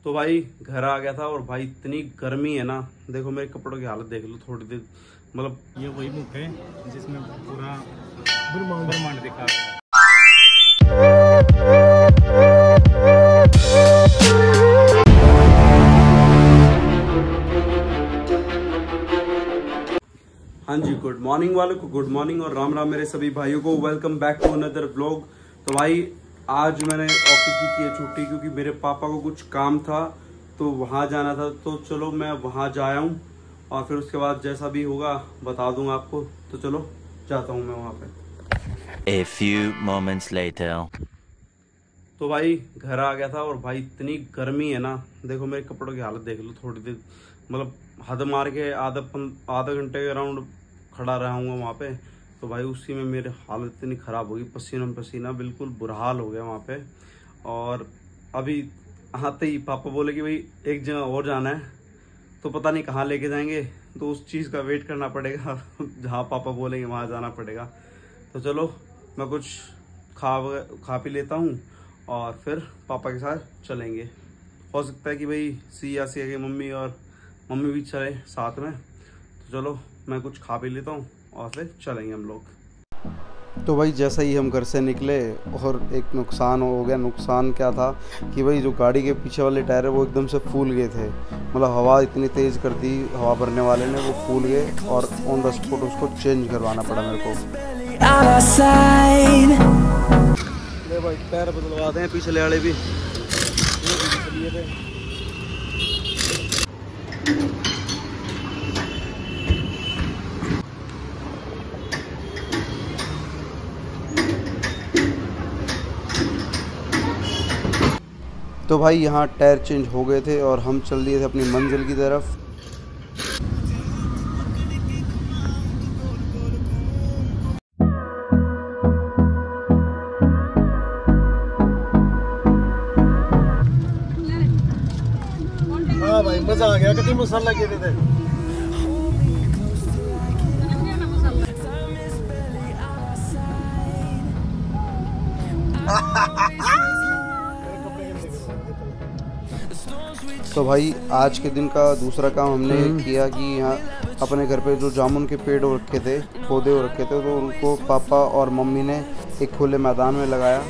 तो भाई घर आ गया था और भाई इतनी गर्मी है ना, देखो मेरे कपड़ों की हालत देख लो थोड़ी देर। मतलब ये वही बुक है जिसमें पूरा ब्रह्मांड दिखा गया। हाँ जी, गुड मॉर्निंग वालों को गुड मॉर्निंग और राम राम मेरे सभी भाइयों को। Welcome back to another vlog. तो भाई आज मैंने ऑफिस की है छुट्टी, क्योंकि मेरे पापा को कुछ काम था तो वहाँ जाना था। तो चलो मैं वहाँ जा आया हूँ और फिर उसके बाद जैसा भी होगा बता दूंगा आपको। तो चलो जाता हूँ मैं वहाँ पे। A few moments later. तो भाई घर आ गया था और भाई इतनी गर्मी है ना, देखो मेरे कपड़ों की हालत देख लो थोड़ी देर। मतलब हद मार के आधा घंटे के अराउंड खड़ा रहा हूँ वहाँ पे। तो भाई उसी में मेरी हालत इतनी ख़राब होगी, पसीना पसीना, बिल्कुल बुरा हाल हो गया वहाँ पे। और अभी आते ही पापा बोले कि भाई एक जगह और जाना है, तो पता नहीं कहाँ लेके जाएंगे। तो उस चीज़ का वेट करना पड़ेगा जहाँ पापा बोलेंगे वहाँ जाना पड़ेगा। तो चलो मैं कुछ खा पी लेता हूँ और फिर पापा के साथ चलेंगे। हो सकता है कि भाई सिया की मम्मी भी चले साथ में। तो चलो मैं कुछ खा पी लेता हूँ और फिर चलेंगे हम लोग। तो भाई जैसा ही हम घर से निकले और एक नुकसान हो गया। नुकसान क्या था कि भाई जो गाड़ी के पीछे वाले टायर है वो एकदम से फूल गए थे। मतलब हवा इतनी तेज़ कर दी हवा भरने वाले ने, वो फूल गए और ऑन द स्पॉट उसको चेंज करवाना पड़ा मेरे को। ले भाई टायर बदलवाते हैं पिछले वाले भी। तो भाई यहाँ टायर चेंज हो गए थे और हम चल दिए थे अपनी मंजिल की तरफ। हाँ भाई मजा आ गया। कितनी मसाला लगे थे। तो भाई आज के दिन का दूसरा काम हमने किया कि यहाँ अपने घर पे जो जामुन के पेड़ हो रखे थे, पौधे हो रखे थे, तो उनको पापा और मम्मी ने एक खुले मैदान में लगाया।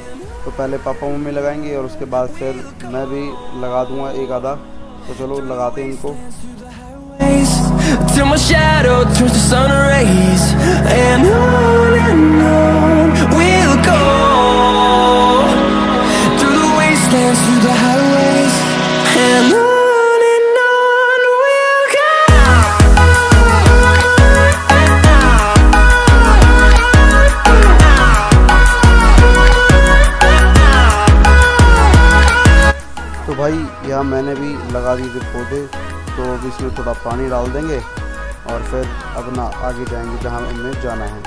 तो पहले पापा मम्मी लगाएंगे और उसके बाद फिर मैं भी लगा दूंगा एक आधा। तो चलो लगाते हैं इनको। तो भाई यहाँ मैंने भी लगा दिए थे पौधे, तो अब इसमें थोड़ा पानी डाल देंगे और फिर अपना आगे जाएंगे जहाँ हमें जाना है।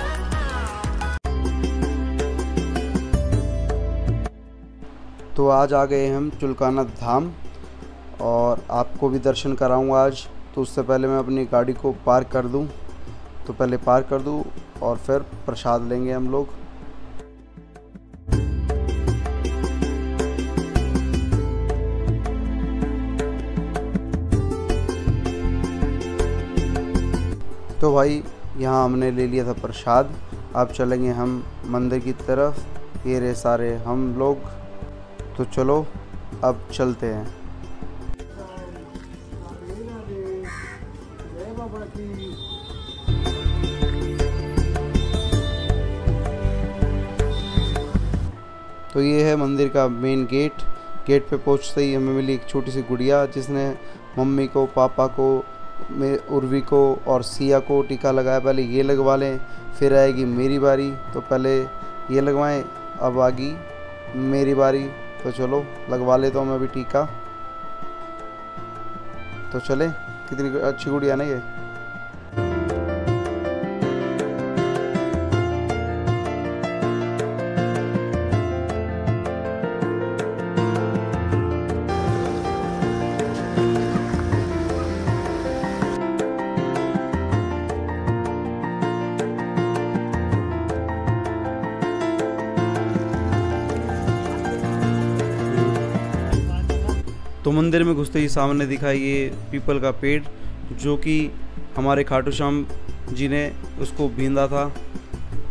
तो आज आ गए हम चुलकाना धाम और आपको भी दर्शन कराऊंगा आज। तो उससे पहले मैं अपनी गाड़ी को पार्क कर दूं। तो पहले पार्क कर दूं और फिर प्रसाद लेंगे हम लोग। तो भाई यहाँ हमने ले लिया था प्रसाद। अब चलेंगे हम मंदिर की तरफ। ये रहे सारे हम लोग। तो चलो अब चलते हैं। तो ये है मंदिर का मेन गेट। गेट पे पहुँचते ही हमें मिली एक छोटी सी गुड़िया, जिसने मम्मी को, पापा को, उर्वी को और सिया को टीका लगाया। पहले ये लगवा लें फिर आएगी मेरी बारी। तो पहले ये लगवाएं, अब आ गई मेरी बारी। तो चलो लगवा लेता हूँ मैं भी टीका। तो चले, कितनी अच्छी गुड़िया ना ये। तो तो मंदिर में घुसते ही सामने दिखा ये पीपल का पेड़, जो कि हमारे खाटू श्याम जी ने उसको बींदा था।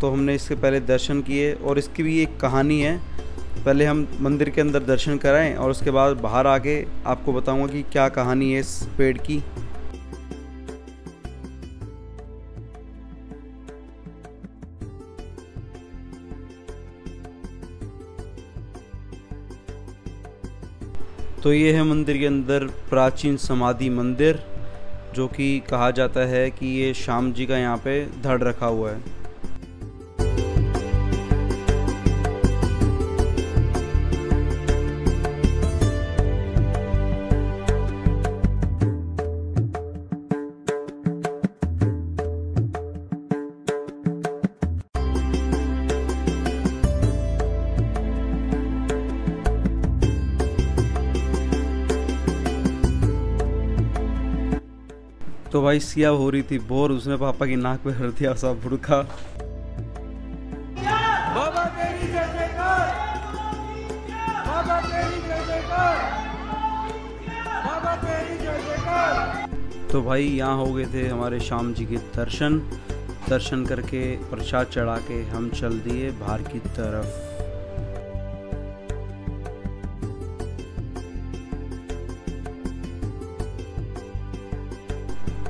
तो हमने इसके पहले दर्शन किए और इसकी भी एक कहानी है। पहले हम मंदिर के अंदर दर्शन कराएं और उसके बाद बाहर आके आपको बताऊंगा कि क्या कहानी है इस पेड़ की। तो ये है मंदिर के अंदर प्राचीन समाधि मंदिर, जो कि कहा जाता है कि ये श्याम जी का यहाँ पे धड़ रखा हुआ है। तो भाई सिया हो रही थी बोर, उसने पापा की नाक पे भर दिया सब बुड़का। बाबा तेरी जय जयकार, बाबा तेरी जय जयकार, बाबा तेरी जय जयकार। तो भाई यहाँ हो गए थे हमारे श्याम जी के दर्शन करके प्रसाद चढ़ा के हम चल दिए बाहर की तरफ।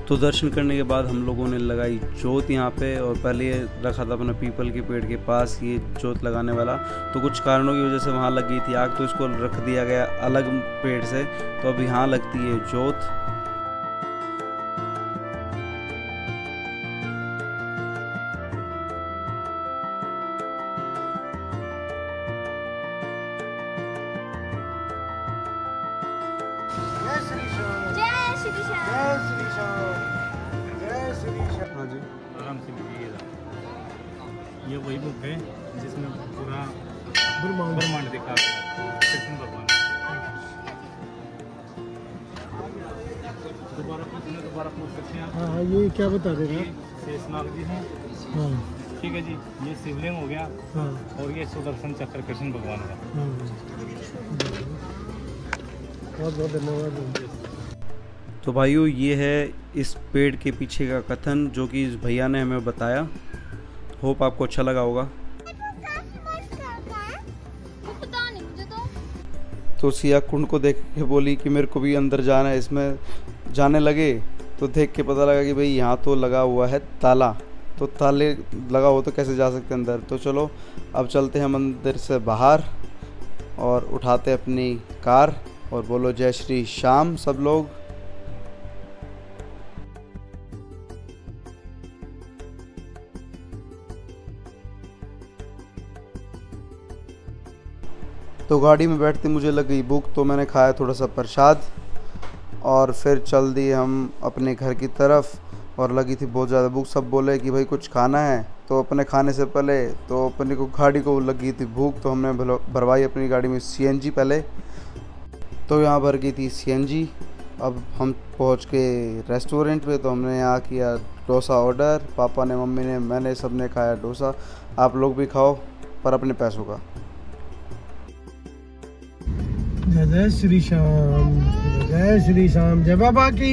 तो दर्शन करने के बाद हम लोगों ने लगाई जोत यहाँ पे, और पहले ये रखा था अपना पीपल के पेड़ के पास ये जोत लगाने वाला। तो कुछ कारणों की वजह से वहाँ लग गई थी आग, तो इसको रख दिया गया अलग पेड़ से। तो अब यहाँ लगती है जोत। जय श्री श्याम, जय श्री श्याम। जय श्री श्याम, जय श्री श्याम। हाँ जी, आराम से लीजिएगा। ये वही बुक है जिसमें पूरा ब्रह्मांड दिखा गया कृष्ण भगवान। दोबारा पूछ सकते हैं आप। हाँ ये क्या बता रहे ये हैं? शेषनाग जी हैं, हाँ ठीक है जी। ये शिवलिंग हो गया हाँ और ये सुदर्शन चक्र कृष्ण भगवान का। हाँ, बहुत बहुत धन्यवाद। तो भाइयों ये है इस पेड़ के पीछे का कथन, जो कि इस भैया ने हमें बताया। होप आपको अच्छा लगा होगा। पता नहीं मुझे तो सिया कुंड को देख के बोली कि मेरे को भी अंदर जाना है। इसमें जाने लगे तो देख के पता लगा कि भाई यहाँ तो लगा हुआ है ताला। तो ताले लगा हो तो कैसे जा सकते अंदर। तो चलो अब चलते हैं मंदिर से बाहर और उठाते अपनी कार और बोलो जय श्री श्याम सब लोग। तो गाड़ी में बैठते मुझे लग गई भूख, तो मैंने खाया थोड़ा सा प्रसाद और फिर चल दिए हम अपने घर की तरफ। और लगी थी बहुत ज़्यादा भूख। सब बोले कि भाई कुछ खाना है, तो अपने खाने से पहले तो अपने को गाड़ी को लगी थी भूख, तो हमने भरवाई अपनी गाड़ी में सीएनजी पहले। तो यहाँ भर गई थी सीएनजी। अब हम पहुँच गए रेस्टोरेंट पे, तो हमने यहाँ किया डोसा ऑर्डर। पापा ने, मम्मी ने, मैंने, सब ने खाया डोसा। आप लोग भी खाओ पर अपने पैसों का। जय जय श्री श्याम, जय श्री श्याम, जय बाबा की,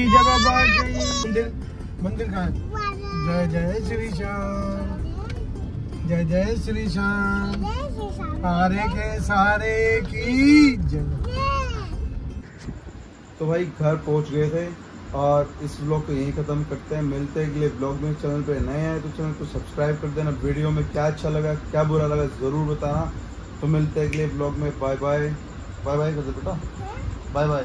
जय बाबा की। मंदिर का जय जय श्री श्याम, जय जय श्री श्याम, सारे के सारे की जय। तो भाई घर पहुंच गए थे और इस व्लॉग को यहीं ख़त्म करते हैं। मिलते हैं अगले व्लॉग में। चैनल पे नए हैं तो चैनल को सब्सक्राइब कर देना। वीडियो में क्या अच्छा लगा क्या बुरा लगा ज़रूर बताना। तो मिलते हैं अगले व्लॉग में। Bye bye. बाय बाय कर दे बेटा, बाय बाय।